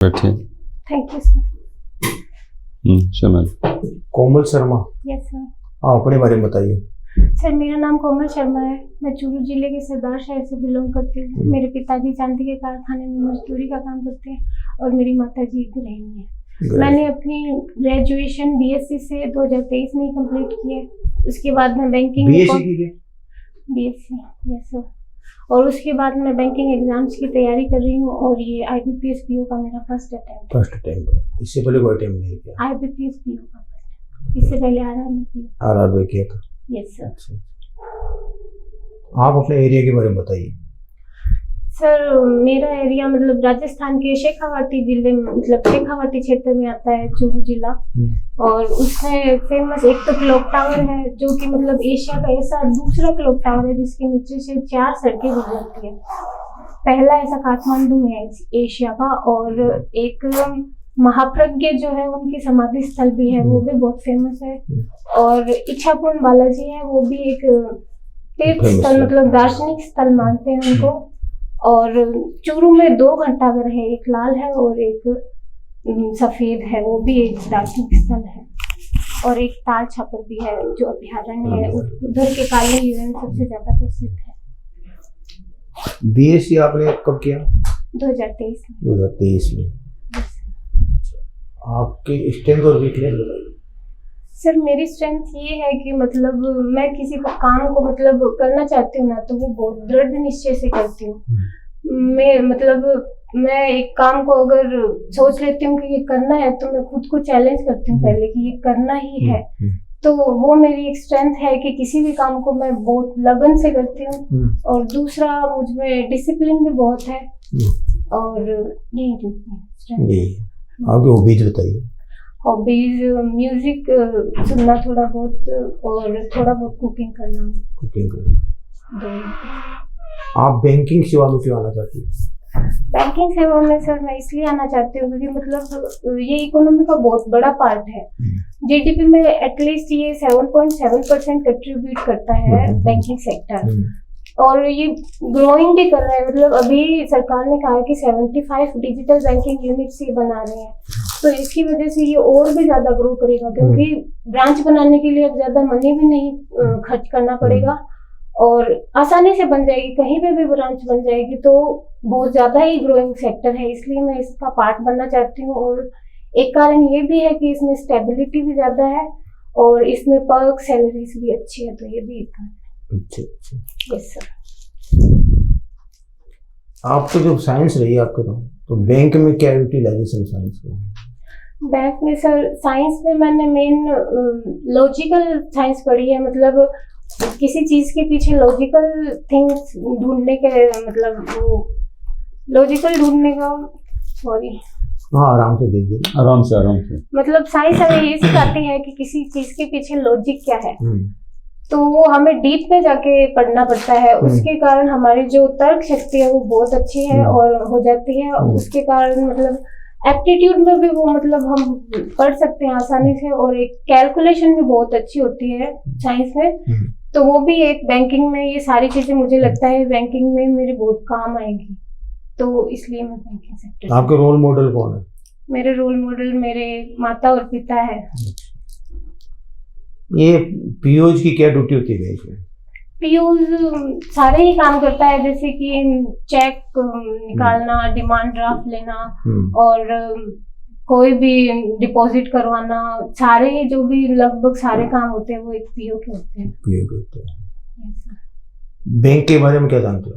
बैठिए। Thank you sir. शमल। Komal Sharma, yes sir. आप अपने बारे में बताइए। सर मेरा नाम कोमल शर्मा है। मैं चूरू जिले के सरदार शहर से बिलोंग करती हूँ। मेरे पिताजी चांदी के कारखाने में मजदूरी का काम करते हैं और मेरी माता जी गृहिणी है। मैंने अपनी ग्रेजुएशन बीएससी से 2023 में कंप्लीट की है। उसके बाद मैं बैंकिंग बीएससी यस सर। और उसके बाद मैं बैंकिंग एग्जाम्स की तैयारी कर रही हूँ और ये IBPS PO का मेरा फर्स्ट अटेम्प्ट। इससे पहले कोई अटेम्प्ट नहीं किया? IBPS PO का फर्स्ट, इससे पहले RRB किया था। Yes sir. अच्छा। आप अपने एरिया के बारे में बताइए। सर मेरा एरिया मतलब राजस्थान के शेखावाटी जिले में मतलब शेखावाटी क्षेत्र में आता है चूरू जिला। और उसमें फेमस एक तो क्लॉक टावर है जो कि मतलब एशिया का ऐसा दूसरा क्लॉक टावर है जिसके नीचे से 4 सड़कें गुजरती है। पहला ऐसा काठमांडू में है एशिया का। और एक महाप्रज्ञ जो है उनकी समाधि स्थल भी है, वो भी बहुत फेमस है। और इच्छापुरम बालाजी है, वो भी एक तीर्थ स्थल मतलब दार्शनिक स्थल मानते हैं उनको। और चूरू में 2 घंटाघर है, एक लाल है और एक सफेद है, वो भी एक दार्शनिक स्थल है। और एक ताल छापर भी है जो अभ्यारण्य है, उधर के काले हिरण सबसे ज्यादा प्रसिद्ध है। बीएससी आपने कब किया? 2023 में। आपकी स्ट्रेंथ और वीकनेस बताइए। सर मेरी स्ट्रेंथ ये है कि मतलब मैं किसी को काम को मतलब करना चाहती हूँ ना तो वो बहुत दृढ़ निश्चय से करती हूँ। मैं एक काम को अगर सोच लेती हूँ कि ये करना है तो मैं खुद को चैलेंज करती हूँ पहले कि ये करना ही है। तो वो मेरी एक स्ट्रेंथ है कि किसी भी काम को मैं बहुत लगन से करती हूँ। और दूसरा मुझ में डिसिप्लिन भी बहुत है। और यही स्ट्रेंथ। आपकी हॉबीज बताइए। हॉबीज म्यूजिक सुनना थोड़ा बहुत और थोड़ा बहुत कुकिंग करना। आप बैंकिंग सेवा में क्यों आना चाहती हैं? बैंकिंग सेवा में सर मैं इसलिए आना चाहती हूँ क्योंकि मतलब ये इकोनॉमी का बहुत बड़ा पार्ट है। जीडीपी में एटलीस्ट ये 7.7% कंट्रीब्यूट करता है बैंकिंग सेक्टर। और ये ग्रोइंग भी कर रहा है। मतलब अभी सरकार ने कहा है कि 75 डिजिटल बैंकिंग यूनिट्स ये बना रहे हैं, तो इसकी वजह से ये और भी ज्यादा ग्रो करेगा क्योंकि ब्रांच बनाने के लिए अब ज्यादा मनी भी नहीं खर्च करना पड़ेगा और आसानी से बन जाएगी, कहीं पे भी ब्रांच बन जाएगी। तो बहुत ज्यादा ही ग्रोइंग सेक्टर है, इसलिए मैं इसका पार्ट बनना चाहती हूँ। और एक कारण ये भी है कि इसमें स्टेबिलिटी भी ज्यादा है और इसमें पर्क सैलरीज भी अच्छी है, तो ये भी एक कारण है। अच्छा। Yes sir. आपको जो साइंस रही है आपके तो बैंक में क्या यूटिलाइजेशन साइंस को? बैंक में सर साइंस में मैंने मेन लॉजिकल साइंस पढ़ी है। मतलब किसी चीज के पीछे लॉजिकल थिंग्स ढूंढने के मतलब वो लॉजिकल ढूंढने का सॉरी आराम से दीजिए। आराम से मतलब साइंस हमें ये सिखाती है कि किसी चीज के पीछे लॉजिक क्या है। तो वो हमें डीप में जाके पढ़ना पड़ता है। उसके कारण हमारी जो तर्क शक्ति है वो बहुत अच्छी है और हो जाती है। उसके कारण मतलब एप्टीट्यूड में भी वो मतलब हम पढ़ सकते हैं आसानी से। और एक कैलकुलेशन भी बहुत अच्छी होती है साइंस में। तो वो भी एक बैंकिंग में ये सारी चीजें मुझे लगता है बैंकिंग में मेरे बहुत काम आएगी, तो इसलिए मैं बैंकिंग सेक्टर। आपके रोल मॉडल कौन है? मेरे रोल मॉडल मेरे माता और पिता है। ये पीओज की क्या ड्यूटी होती है इसमें? पीओज सारे ही काम करता है, जैसे कि चेक निकालना, डिमांड ड्राफ्ट लेना और कोई भी डिपॉजिट करवाना, सारे जो भी लगभग सारे काम होते हैं वो एक पीओ के होते हैं। पीओ के होते हैं। बैंक के बारे में क्या जानते हो?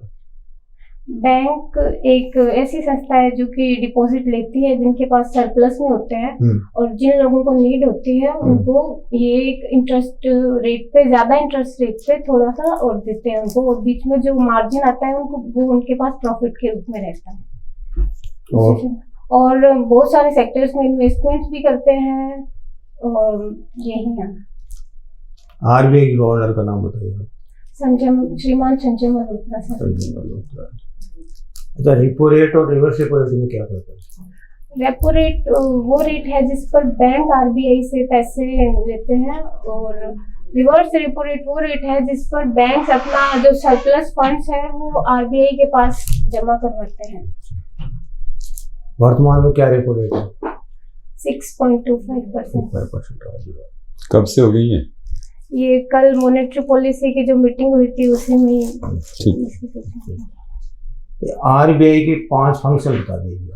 बैंक एक ऐसी संस्था है जो कि डिपॉजिट लेती है जिनके पास सरप्लस में होते हैं और जिन लोगों को नीड होती है उनको ये एक इंटरेस्ट रेट पे, ज्यादा इंटरेस्ट रेट पे थोड़ा सा और देते हैं उनको। और बीच में जो मार्जिन आता है उनको वो उनके पास प्रॉफिट के रूप में रहता है। और बहुत सारे सेक्टर्स में इन्वेस्टमेंट भी करते हैं और यही है। आरबीआई के गवर्नर का नाम बताइए। श्रीमान संजय मल्होत्रा सर। अच्छा, रेपो रेट और रिवर्स रेपो रेट में क्या फर्क है? रेपो रेट वो रेट है जिस पर बैंक आरबीआई से पैसे लेते हैं और रिवर्स रेपो रेट वो रेट है जिस पर बैंक अपना जो सरप्लस फंड्स है वो आरबीआई के पास जमा करवाते हैं। वर्तमान में क्या रेपो रेट है? 6.25%। 5%। कब से हो गई है? ये कल मॉनेटरी पॉलिसी की जो मीटिंग हुई थी उसी में ही आरबीआई के 5 फंक्शन बता दीजिए।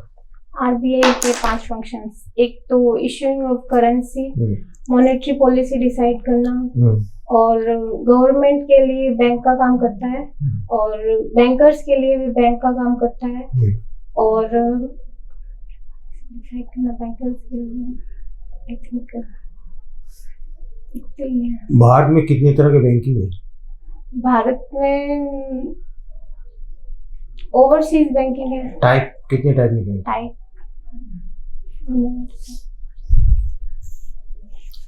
आरबीआई के 5 फंक्शंस, एक तो issuing of currency, monetary policy decide करना, और गवर्नमेंट के लिए बैंक का काम करता है, और बैंकर्स के लिए भी बैंक का काम करता है, और डिसाइड करना बैंकर्स के लिए आई थिंक भारत में कितनी तरह के बैंकिंग है? भारत में ओवरसीज बैंकिंग है। टाइप कितने टाइप की बैंक? टाइप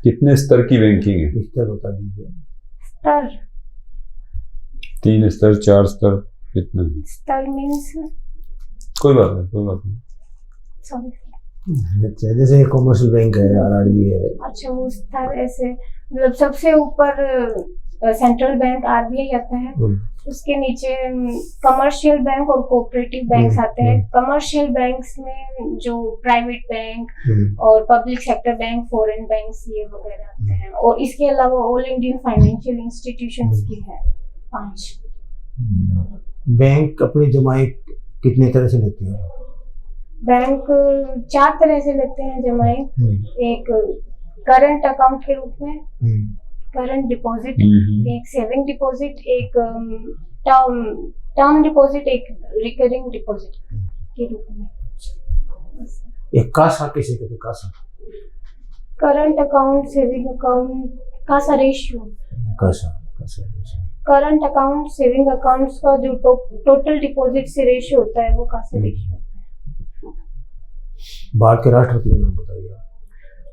कितने स्तर की बैंकिंग है? स्तर बता दीजिए। स्तर 3 स्तर 4 स्तर कितना है? स्तर मींस कोई बात नहीं। सॉरी। अच्छा, जैसे कॉमर्शियल बैंक है, आरआरबी है। अच्छा, वो स्तर ऐसे मतलब सबसे ऊपर सेंट्रल बैंक आरबीआई आता है, उसके नीचे कमर्शियल बैंक और कोऑपरेटिव बैंक्स आते हैं। कमर्शियल बैंक्स में जो प्राइवेट बैंक और public sector bank, foreign banks ये वगैरह आते हैं, और इसके अलावा ऑल इंडियन फाइनेंशियल इंस्टीट्यूशंस की है 5। बैंक अपनी जमाई कितने तरह से लेते हैं? बैंक 4 तरह से लेते हैं जमाई। एक करंट अकाउंट के रूप में, करंट डिपॉजिट, एक सेविंग डिपॉजिट, एक टर्म डिपॉजिट, एक रिकरिंग डिपॉजिट के रूप में। एक कासा किसे कहते हैं? CASA current account, saving account, CASA ratio. CASA ratio. Current account, saving accounts का जो टोटल डिपॉजिट से रेशियो होता है वो कासा रेशियो होता है। भारत के राष्ट्रपति का नाम बताइए।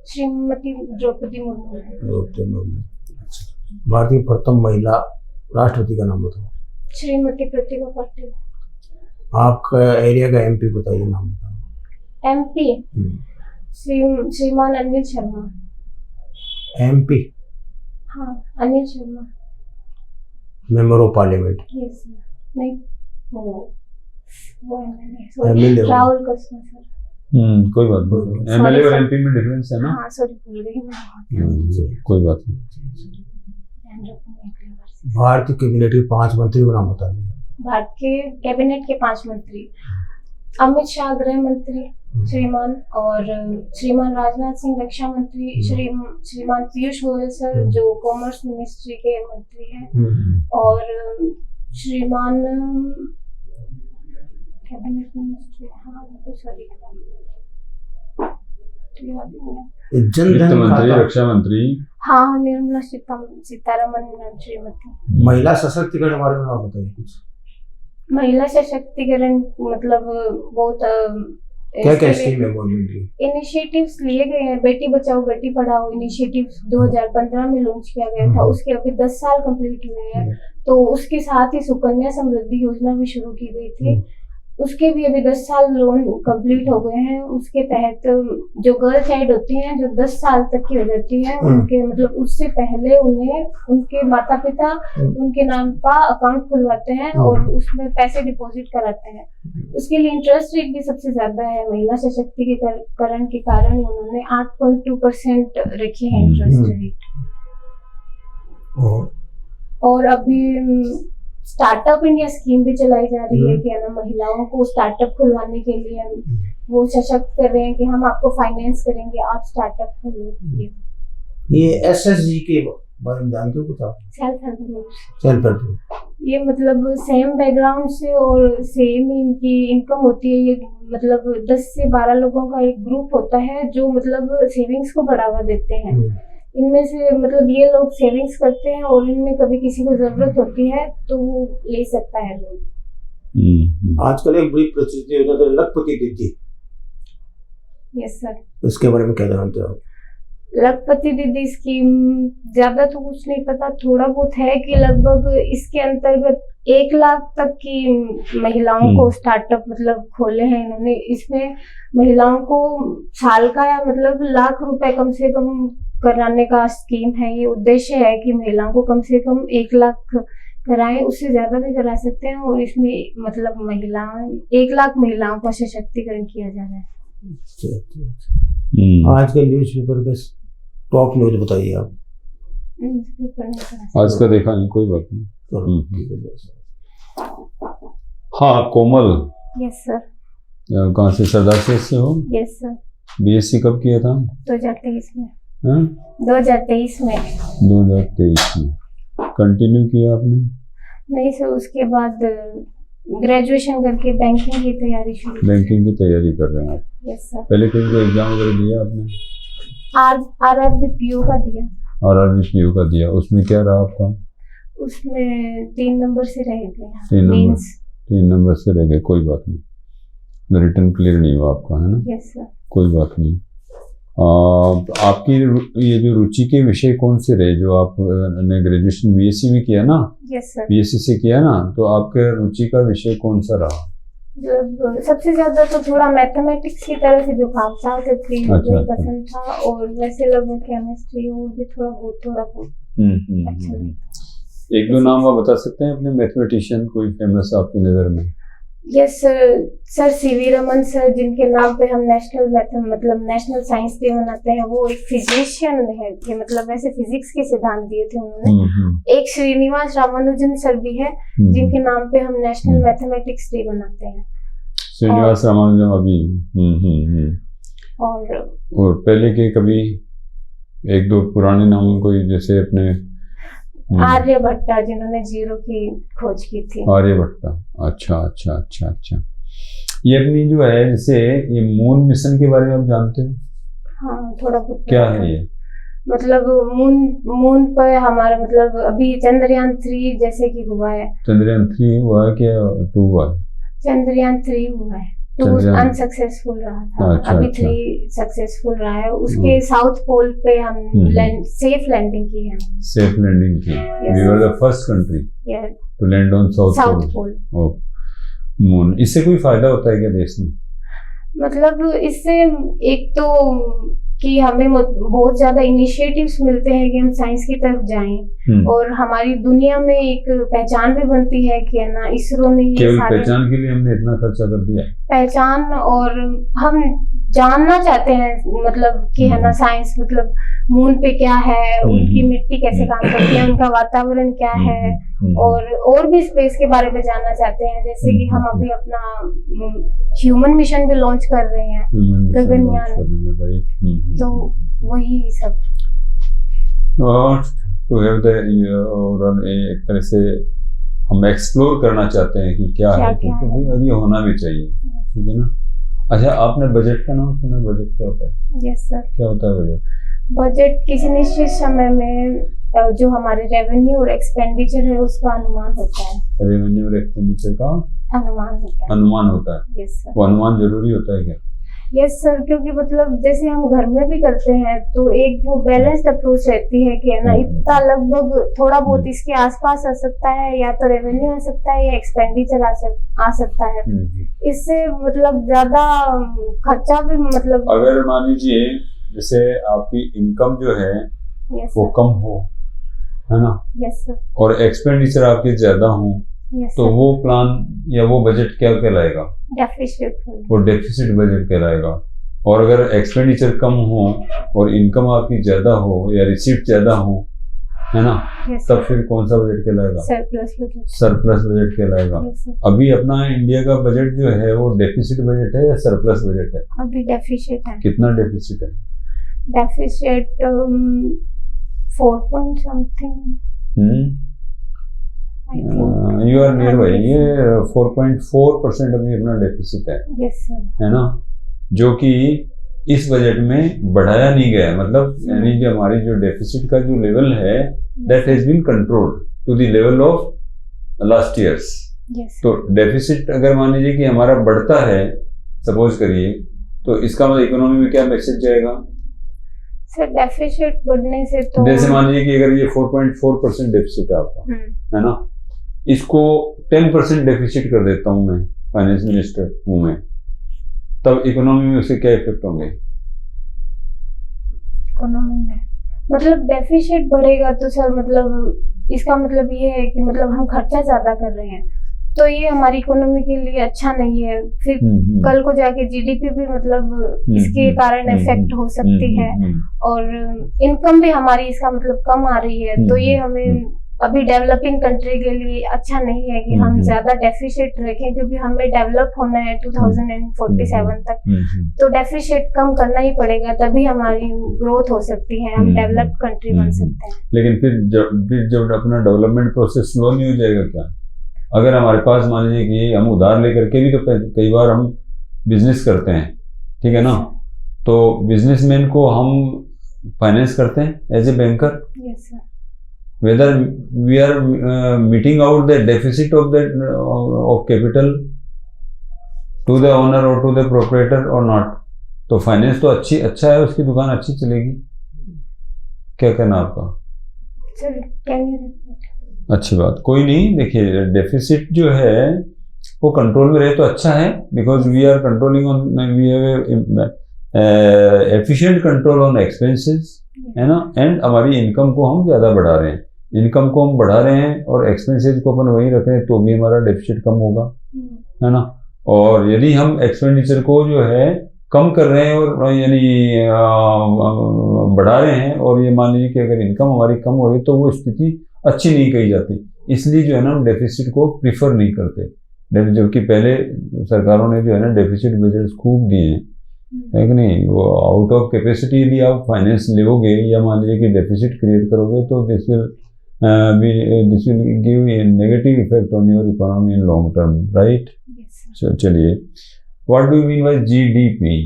श्रीमती द्रौपदी मुर्मू। भारत की प्रथम महिला राष्ट्रपति का नाम बताओ। श्रीमती प्रतिभा पाटिल। आपका एरिया का एमपी बताइए, नाम बताओ। एमपी श्रीमान अनिल शर्मा। एमपी? हाँ, Anil Sharma. Member of parliament? Yes sir. नहीं, वो एमएलए राहुल कृष्ण सर। कोई बात नहीं। एमएलए और एमपी में डिफरेंस है ना? हाँ सॉरी, भूल गई मैं। कोई बात नहीं। भारत के कैबिनेट के 5 मंत्रियों का नाम बता दीजिए। भारत के कैबिनेट के 5 मंत्री: अमित शाह गृह मंत्री श्रीमान, और श्रीमान राजनाथ सिंह रक्षा मंत्री, श्रीमान पीयूष गोयल सर जो कॉमर्स मिनिस्ट्री के मंत्री हैं, और श्रीमान कैबिनेट मिनिस्ट्री, जनधन मंत्री, रक्षा मंत्री, हाँ, निर्मला सीतारमन मैम श्रीमती। महिला सशक्तिकरण के बारे में आप बताइए कुछ। महिला सशक्तिकरण मतलब बहुत क्या स्कीम है गवर्नमेंट की? इनिशिएटिव्स लिए गए हैं। बेटी बचाओ बेटी पढ़ाओ इनिशिएटिव 2015 में लॉन्च किया गया था, उसके अभी 10 साल कंप्लीट हुए हैं। तो उसके साथ ही सुकन्या समृद्धि योजना भी शुरू की गई थी, उसके भी अभी 10 साल लोन कंप्लीट हो गए हैं। उसके तहत जो गर्ल चाइल्ड होती हैं जो 10 साल तक की हो जाती है, उनके मतलब उससे पहले उन्हें उनके माता पिता उनके नाम का अकाउंट खुलवाते हैं और उसमें पैसे डिपॉजिट कराते हैं। उसके लिए इंटरेस्ट रेट भी सबसे ज्यादा है। महिला सशक्तिकरण के कारण उन्होंने 8.2% रखी है इंटरेस्ट रेट। और अभी स्टार्टअप इंडिया स्कीम भी चलाई जा रही है कि है ना, महिलाओं को स्टार्टअप खुलवाने के लिए वो सशक्त कर रहे हैं कि हम आपको फाइनेंस करेंगे, आप स्टार्टअप खोलिए। ये एसएसजी के बारे में जानते हो कुछ आप? Self help group. Self help group ये मतलब सेम बैकग्राउंड से और सेम इनकी इनकम होती है। ये मतलब 10 से 12 लोगों का एक ग्रुप होता है जो मतलब सेविंग्स को बढ़ावा देते हैं। इनमें से मतलब ये लोग सेविंग्स करते हैं और इनमें कभी किसी को जरूरत होती है तो वो ले सकता है लोन। आजकल एक बड़ी प्रचलित योजना है लखपति दीदी। Yes sir. इसके बारे में क्या जानते हो? लखपति दीदी स्कीम ज्यादा तो कुछ नहीं पता, थोड़ा बहुत है कि लगभग इसके अंतर्गत 1 लाख तक की महिलाओं को स्टार्टअप मतलब खोले हैं इन्होंने। इसमें महिलाओं को साल का या मतलब लाख रुपए कम से कम कराने का स्कीम है। ये उद्देश्य है कि महिलाओं को कम से कम 1 लाख कराएं, उससे ज्यादा भी करा सकते हैं। और इसमें मतलब महिलाएं 1 लाख महिलाओं का सशक्तिकरण किया जा रहा है। आज के न्यूज़पेपर के टॉप न्यूज बताइए आप। न्यूज़पेपर नहीं करा आज का देखा नहीं, कोई बात नहीं। चलो, ठीक है बस। हाँ कोमल, सकते। Yes sir. कहाँ से? सरदार से हो? Yes sir. बीएससी कब किया था? 2023 में। हाँ? 2023 में। 2023 में कंटिन्यू किया आपने? नहीं सर, उसके बाद ग्रेजुएशन करके बैंकिंग की तैयारी शुरू। बैंकिंग की तैयारी कर रहे हैं आप? Yes sir. पहले कहीं का एग्जाम वगैरह दिया आपने? आरआरबी पीओ का दिया। आरआरबी पीओ का दिया, उसमें क्या रहा आपका? उसमें 3 नंबर से रह गया। 3 नंबर से रह गए, कोई बात नहीं। रिटर्न क्लियर नहीं हुआ आपका, है ना? Yes sir. कोई बात नहीं। आपकी ये जो रुचि के विषय कौन से रहे? जो आपने ग्रेजुएशन बीएससी में किया ना? Yes sir. बीएससी से किया ना, तो आपके रुचि का विषय कौन सा रहा? सबसे ज्यादा तो थोड़ा मैथमेटिक्स की तरह से जो भागशास्त्र थी अच्छा, वो पसंद था। और वैसे लगभग केमिस्ट्री और भी थोड़ा बहुत अच्छा लगता। 1-2 नाम आप बता सकते हैं अपने मैथमेटिशियन, कोई फेमस आपकी नज़र में? Yes sir, CV Raman sir, जिनके नाम पे हम नेशनल साइंस डे मनाते हैं। वो एक फिजिशियन है कि मतलब वैसे फिजिक्स के सिद्धांत दिए थे उन्होंने। एक श्रीनिवास रामानुजन सर भी है, जिनके नाम पे हम नेशनल मैथमेटिक्स डे मनाते हैं। श्रीनिवास रामानुजन अभी और पहले के कभी 1-2 पुराने नाम कोई, जैसे अपने आर्यभट्टा, जिन्होंने जीरो की खोज की थी। आर्यभट्टा, अच्छा। ये अपनी जो है, जैसे ये मून मिशन के बारे में आप जानते हो? हाँ थोड़ा बहुत। क्या है ये? मतलब मून पर हमारा मतलब अभी चंद्रयान 3 जैसे कि हुआ है। चंद्रयान 3 हुआ है क्या 2 हुआ है? चंद्रयान 3 हुआ है, 2 अनसक्सेसफुल रहा था। अभी 3 सक्सेसफुल रहा है। उसके साउथ पोल पे हम सेफ लैंडिंग की है। सेफ लैंडिंग की। We were the first country to land on south pole of moon. इससे कोई फायदा होता है क्या देश में? मतलब इससे एक तो कि हमें बहुत ज्यादा इनिशिएटिव्स मिलते हैं कि हम साइंस की तरफ जाएं। और हमारी दुनिया में एक पहचान भी बनती है कि है ना, इसरो ने केवल पहचान के लिए हमने इतना खर्चा कर दिया। पहचान, और हम जानना चाहते हैं मतलब कि है ना, साइंस मतलब मून पे क्या है, उनकी मिट्टी कैसे काम करती है, उनका वातावरण क्या है, और भी स्पेस के बारे में जानना चाहते हैं। जैसे कि हम अभी अपना ह्यूमन मिशन भी लॉन्च कर रहे हैं, गगनयान। तो वही सब टू हैव द एक तरह से हम एक्सप्लोर करना चाहते हैं कि क्या है, और ये होना भी चाहिए, ठीक है ना? अच्छा, आपने बजट का नाम सुना? बजट क्या होता है? Yes sir. क्या होता है बजट? बजट किसी निश्चित समय में जो हमारे रेवेन्यू और एक्सपेंडिचर है उसका अनुमान होता है। रेवेन्यू और एक्सपेंडिचर का अनुमान होता है। Yes sir. वो अनुमान जरूरी होता है क्या? यस सर, क्योंकि मतलब जैसे हम घर में भी करते हैं तो एक वो बैलेंस्ड अप्रोच रहती है कि है ना, इतना लगभग थोड़ा बहुत इसके आसपास आ सकता है, या तो रेवेन्यू आ सकता है या एक्सपेंडिचर आ सकता है। इससे मतलब ज्यादा खर्चा भी मतलब, अगर मान लीजिए जैसे आपकी इनकम जो है वो कम हो, है ना? Yes sir. और एक्सपेंडिचर आपके ज्यादा हो, तो वो प्लान या वो बजट क्या कहलाएगा? डेफिसिट। वो डेफिसिट बजट कहलाएगा। और अगर एक्सपेंडिचर कम हो और इनकम आपकी ज्यादा हो या रिसीप्ट ज्यादा हो, है ना, तब फिर कौन सा बजट कहलाएगा? सरप्लस बजट कहलाएगा। अभी अपना इंडिया का बजट जो है वो डेफिसिट बजट है या सरप्लस बजट है? अभी डेफिसिट है। कितना डेफिसिट है? Deficit 4 point something। You are near by. ये 4.4% अभी अपना डेफिसिट है। Yes sir. है ना, जो कि इस बजट में बढ़ाया नहीं गया। मतलब यानी कि हमारी जो डेफिसिट का जो लेवल है that has been controlled to the level of last years. तो डेफिसिट अगर मान लीजिए कि हमारा बढ़ता है, सपोज करिए, तो इसका मतलब इकोनॉमी में क्या मैसेज जाएगा? सर डेफिसिट बढ़ने से तो जैसे मान लीजिए कि अगर ये 4.4% डेफिसिट है आपका, है ना, इसको 10% डेफिसिट कर देता हूं मैं, फाइनेंस मिनिस्टर हूं मैं, तब इकोनॉमी में उसके क्या इफेक्ट होंगे? इकोनॉमी में मतलब डेफिसिट बढ़ेगा तो सर मतलब इसका मतलब ये है कि मतलब हम खर्चा ज्यादा कर रहे हैं, तो ये हमारी इकोनॉमी के लिए अच्छा नहीं है। फिर कल को जाके जीडीपी भी मतलब इसके कारण इफेक्ट हो सकती है, और इनकम भी हमारी इसका मतलब कम आ रही है। तो ये हमें अभी डेवलपिंग कंट्री के लिए अच्छा नहीं है कि हम ज्यादा डेफिसिट रखें, क्योंकि हमें डेवलप होना है 2047 तक। तो डेफिसिट कम करना ही पड़ेगा, तभी हमारी ग्रोथ हो सकती है, हम डेवलप्ड कंट्री बन सकते हैं। लेकिन फिर जब अपना डेवलपमेंट प्रोसेस स्लो नहीं हो जाएगा क्या? अगर हमारे पास मान लीजिए कि हम उधार लेकर के भी तो कई बार हम बिजनेस करते हैं, ठीक है ना, तो बिजनेसमैन को हम फाइनेंस करते हैं as a banker. Yes sir. whether we are meeting out the deficit of capital to the owner or to the proprietor or not, तो फाइनेंस तो अच्छा है, उसकी दुकान अच्छी चलेगी। क्या कहना आपका? सर अच्छी बात, कोई नहीं। देखिए डेफिसिट जो है वो कंट्रोल में रहे तो अच्छा है, because we are controlling on, we have efficient control on expenses, है ना, एंड हमारी इनकम को हम ज़्यादा बढ़ा रहे हैं। इनकम को हम बढ़ा रहे हैं और एक्सपेंसेस को अपन वहीं रख रहे हैं, तो भी हमारा डेफिसिट कम होगा, है ना। और यदि हम एक्सपेंडिचर को जो है कम कर रहे हैं और यानी बढ़ा रहे हैं, और ये मान लीजिए कि अगर इनकम हमारी कम हो रही है तो वो स्थिति अच्छी नहीं कही जाती। इसलिए जो है ना हम डेफिसिट को प्रीफर नहीं करते, जबकि पहले सरकारों ने जो है ना डेफिसिट बजट खूब दिए हैं, है कि नहीं। वो आउट ऑफ कैपेसिटी यदि आप फाइनेंस लोगे या मान लीजिए कि डेफिसिट क्रिएट करोगे, तो this will give a negative effect on your economy in long term, right. चलिए, what do you mean by GDP?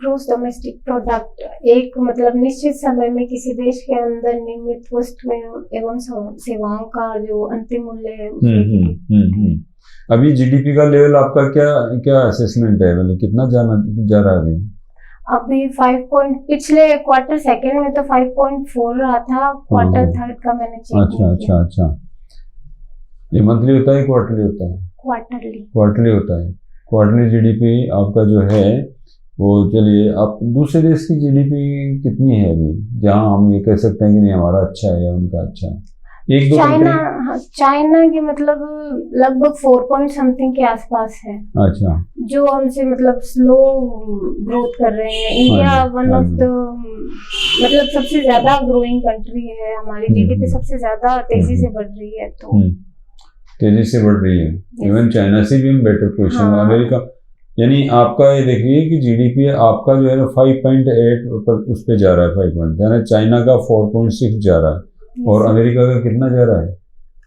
Gross domestic product. एक मतलब निश्चित समय में किसी देश के अंदर निर्मित वस्तुएं एवं सेवाओं का जो अंतिम मूल्य है। अभी जीडीपी का लेवल आपका क्या असेसमेंट है, मतलब कितना जा रहा है अभी 5 पिछले क्वार्टर सेकंड में तो 5.4 रहा था, क्वार्टर थर्ड का मैंने चेक अच्छा। ये मंथली होता है, क्वार्टरली होता है? क्वार्टरली होता है। क्वार्टरली जीडीपी आपका जो है वो, चलिए, आप दूसरे देश की जीडीपी कितनी है अभी, जहाँ हम ये कह सकते हैं कि नहीं हमारा अच्छा है या उनका अच्छा है? एक दो चाइना की मतलब लगभग 4 पॉइंट समथिंग के आसपास है। अच्छा, जो हमसे मतलब स्लो ग्रोथ कर रहे हैं। इंडिया वन ऑफ द मतलब सबसे ज्यादा ग्रोइंग कंट्री है, हमारी जीडीपी सबसे ज्यादा तेजी से बढ़ रही है, तो तेजी से बढ़ रही है। इवन चाइना से भी हम बेटर पोजिशन, अमेरिका, यानी आपका ये देखिए कि जीडीपी आपका जो है ना 5.8 पर उस पे जा रहा है, 5 यानी चाइना का 4.6 जा रहा है, और अमेरिका का कितना जा रहा है?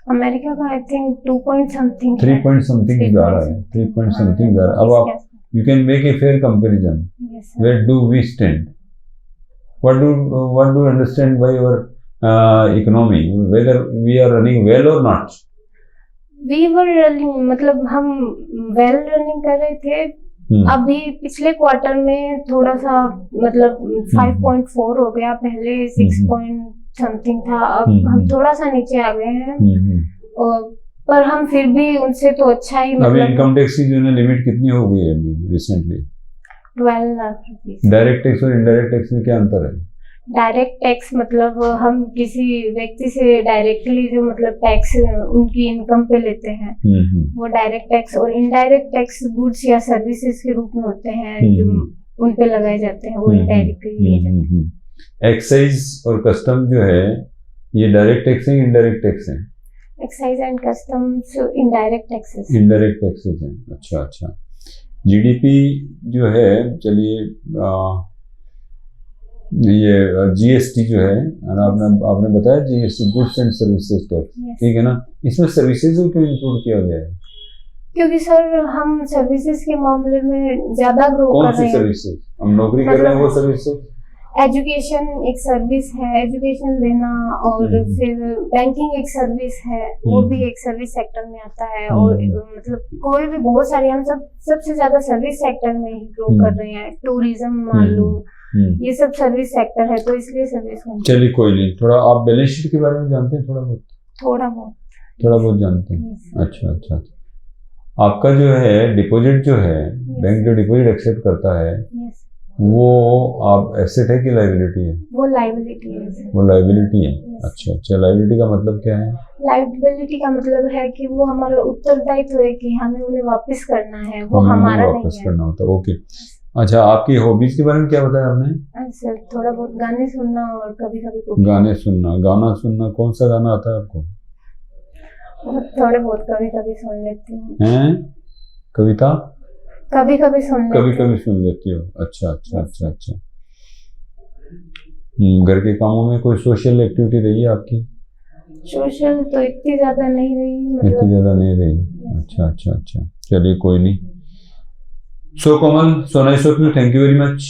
अमेरिका का I think 2 point something 3 point something जा रहा है, 3 पॉइंट समथिंग जा रहा है। अब आप you can make a fair comparison, where do we stand, what do you understand by your economy, whether we are running well और नॉट? वी वर रनिंग, मतलब हम वेल रनिंग कर रहे थे। अभी पिछले क्वार्टर में थोड़ा सा मतलब 5.4 हो गया, पहले 6 पॉइंट समथिंग था, अब हम थोड़ा सा नीचे आ गए हैं। और पर हम फिर भी उनसे तो अच्छा ही, मतलब अभी इनकम टैक्स की जो है लिमिट कितनी हो गई है अभी recently? 12 lakh rupees. Direct tax और इनडायरेक्ट टैक्स में क्या अंतर है? डायरेक्ट टैक्स मतलब हम किसी व्यक्ति से डायरेक्टली जो मतलब टैक्स उनकी इनकम पे लेते हैं, वो डायरेक्ट टैक्स, और इनडायरेक्ट टैक्स गुड्स या सर्विसेज के रूप में होते हैं जो उन पे लगाए जाते हैं, वो इनडायरेक्टली लिए जाते हैं। एक्साइज और कस्टम जो है ये डायरेक्ट टैक्स है, इनडायरेक्ट टैक्स है? Excise and customs indirect taxes हैं। अच्छा। जीडीपी जो है, चलिए, ये जीएसटी जो है, आपने बताया GST, goods and services tax, ठीक है ना। इसमें सर्विसेज को क्यों इंक्लूड किया गया है? क्योंकि सर हम सर्विसेज के मामले में ज्यादा ग्रो कर रहे हैं। कौन सी सर्विसेज? हम नौकरी कर रहे हैं, वो सर्विसेज? एजुकेशन एक सर्विस है, एजुकेशन देना, और फिर बैंकिंग एक सर्विस है, वो भी एक सर्विस सेक्टर में आता है। और मतलब कोई भी बहुत सारी, हम सबसे ज्यादा सर्विस सेक्टर में ही ग्रो कर रहे हैं। टूरिज्म मान लो, ये सब सर्विस सेक्टर है, तो इसलिए सर्विस। चलिए कोई नहीं, थोड़ा आप बैलेंस शीट के बारे में जानते हैं? थोड़ा बहुत जानते हैं। अच्छा। आपका जो है डिपॉजिट जो है, बैंक जो डिपॉजिट एक्सेप्ट करता है, वो आप एसेट है कि लाइबिलिटी है? वो लाइबिलिटी है सर। वो लाइबिलिटी है। अच्छा अच्छा, लाइबिलिटी का मतलब क्या है? लाइबिलिटी का मतलब है कि वो हमारा उत्तरदायित्व है कि हमें उन्हें वापस करना है, वो हमें हमारा वापस नहीं है। करना होता है। ओके। अच्छा, आपकी हॉबीज के बारे में क्या बताया आपने? सर थोड़ा बहुत गाने सुनना और कभी कभी गाने सुनना। गाना सुनना, कौन सा गाना आता है आपको? थोड़े बहुत कभी कभी सुन लेती हूँ। हैं? कविता? कभी कभी सुन लेती कभी हूँ। कभी सुन लेती हो। अच्छा अच्छा अच्छा अच्छा। घर के कामों में कोई सोशल एक्टिविटी रही है आपकी? सोशल तो इतनी ज्यादा नहीं रही, इतनी मतलब ज्यादा नहीं रही। अच्छा अच्छा अच्छा, चलिए कोई नहीं। So Komal, so nice of you, thank you very much.